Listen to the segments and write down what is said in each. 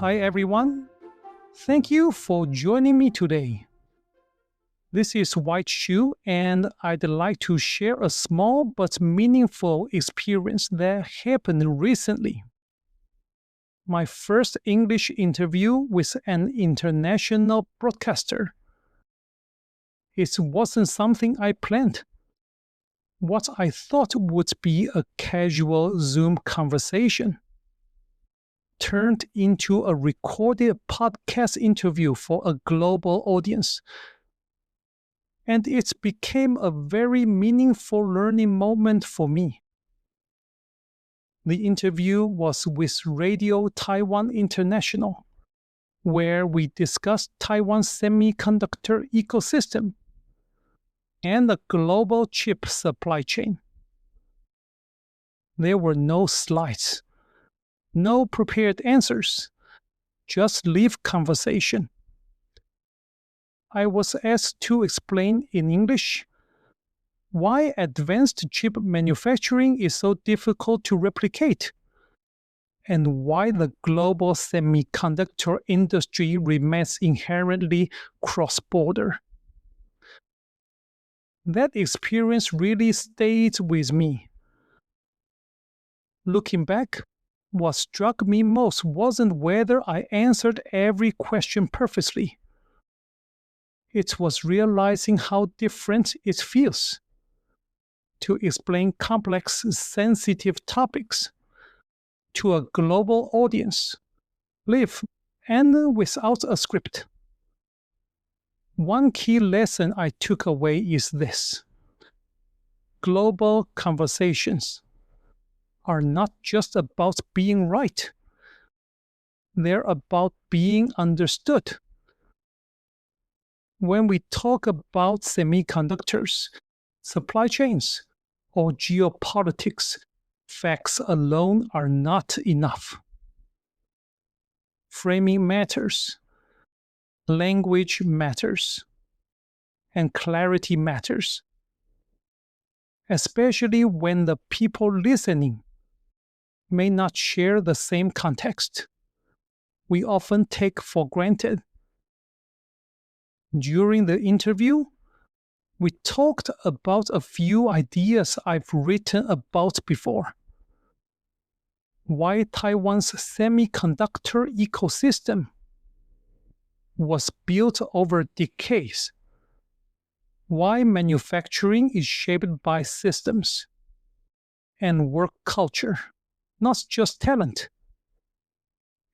Hi everyone. Thank you for joining me today. This is White Shoe, and I'd like to share a small but meaningful experience that happened recently. My first English interview with an international broadcaster. It wasn't something I planned. What I thought would be a casual Zoom conversation turned into a recorded podcast interview for a global audience. And it became a very meaningful learning moment for me. The interview was with Radio Taiwan International, where we discussed Taiwan's semiconductor ecosystem and the global chip supply chain. There were no slides, no prepared answers, just live conversation. I was asked to explain in English why advanced chip manufacturing is so difficult to replicate, and why the global semiconductor industry remains inherently cross-border. That experience really stayed with me. Looking back, what struck me most wasn't whether I answered every question perfectly. It was realizing how different it feels to explain complex, sensitive topics to a global audience, live and without a script. One key lesson I took away is this: global conversations are not just about being right, they're about being understood. When we talk about semiconductors, supply chains, or geopolitics, facts alone are not enough. Framing matters, language matters, and clarity matters, especially when the people listening may not share the same context we often take for granted. During the interview, we talked about a few ideas I've written about before. Why Taiwan's semiconductor ecosystem was built over decades. Why manufacturing is shaped by systems and work culture, not just talent.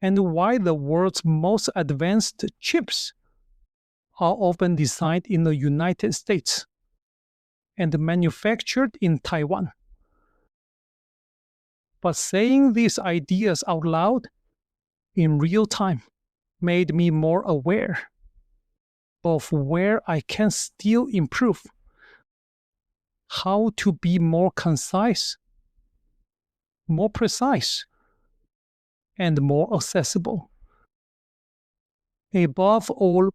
And why the world's most advanced chips are often designed in the United States and manufactured in Taiwan. But saying these ideas out loud in real time made me more aware of where I can still improve, how to be more concise, more precise, and more accessible. Above all,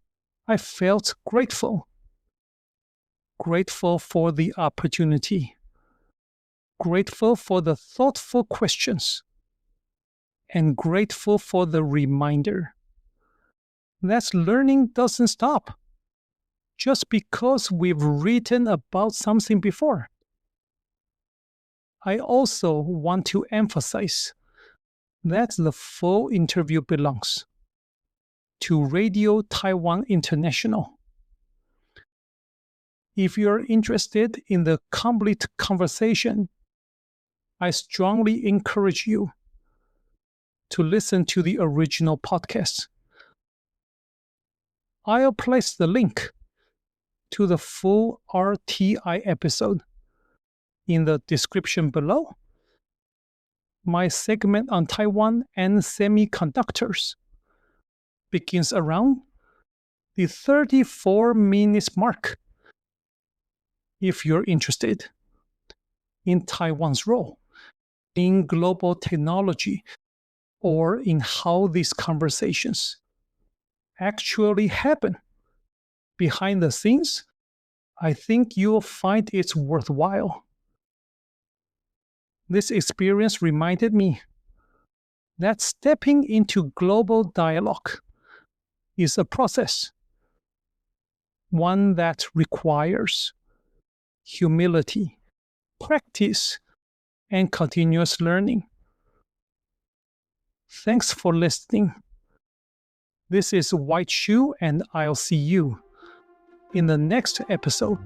I felt grateful. Grateful for the opportunity. Grateful for the thoughtful questions. And grateful for the reminder that learning doesn't stop just because we've written about something before. I also want to emphasize that the full interview belongs to Radio Taiwan International. If you're interested in the complete conversation, I strongly encourage you to listen to the original podcast. I'll place the link to the full RTI episode in the description below. My segment on Taiwan and semiconductors begins around the 34 minutes mark. If you're interested in Taiwan's role in global technology or in how these conversations actually happen behind the scenes, I think you'll find it worthwhile. This experience reminded me that stepping into global dialogue is a process, one that requires humility, practice, and continuous learning. Thanks for listening. This is White Shoe, and I'll see you in the next episode.